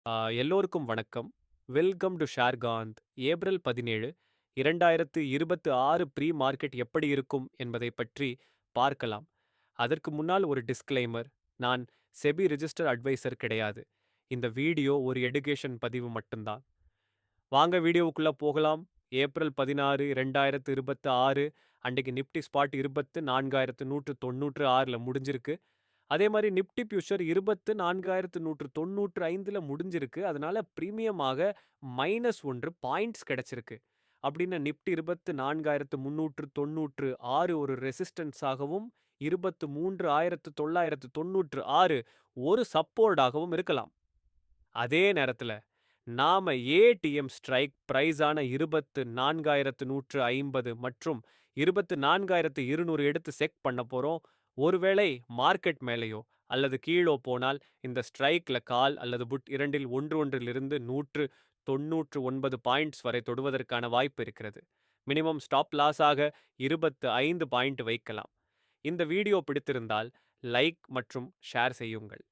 ஆ, எல்லோருக்கும் வணக்கம். Welcome to ஷேர்காந்த். ஏப்ரல் 17, 2026 ப்ரீ மார்க்கெட் எப்படி இருக்கும் என்பதை பற்றி பார்க்கலாம். அதற்கு முன்னால் ஒரு டிஸ்க்ளைமர். நான் செபி ரிஜிஸ்டர் அட்வைசர் கிடையாது. இந்த வீடியோ ஒரு எடுகேஷன் பதிவு மட்டும்தான். வாங்க வீடியோவுக்குள்ள போகலாம். ஏப்ரல் 16, 2026 அன்றைக்கு நிப்டி ஸ்பாட் 24,196ல முடிஞ்சிருக்கு. அதே மாதிரி நிப்டி ஃபியூச்சர் 24,195ல முடிஞ்சிருக்கு. அதனால பிரீமியமாக -1 பாயிண்ட்ஸ் கிடைச்சிருக்கு. அப்படின்னு நிப்டி 24,396 ஒரு ரெசிஸ்டன்ஸாகவும் 23,996 ஒரு சப்போர்ட்டாகவும் இருக்கலாம். அதே நேரத்துல நாம ஏடிஎம் ஸ்ட்ரைக் பிரைஸான 24,150 மற்றும் 24,200 எடுத்து செக் பண்ண போறோம். ஒருவேளை மார்க்கெட் மேலேயோ அல்லது கீழோ போனால் இந்த ஸ்ட்ரைக்ல கால் அல்லது புட் இரண்டில் ஒன்றிலிருந்து 199 பாயிண்ட்ஸ் வரை தொடுவதற்கான வாய்ப்பு இருக்கிறது. மினிமம் ஸ்டாப் லாஸ் ஆக 25 பாயிண்ட் வைக்கலாம். இந்த வீடியோ பிடித்திருந்தால் லைக் மற்றும் ஷேர் செய்யுங்கள்.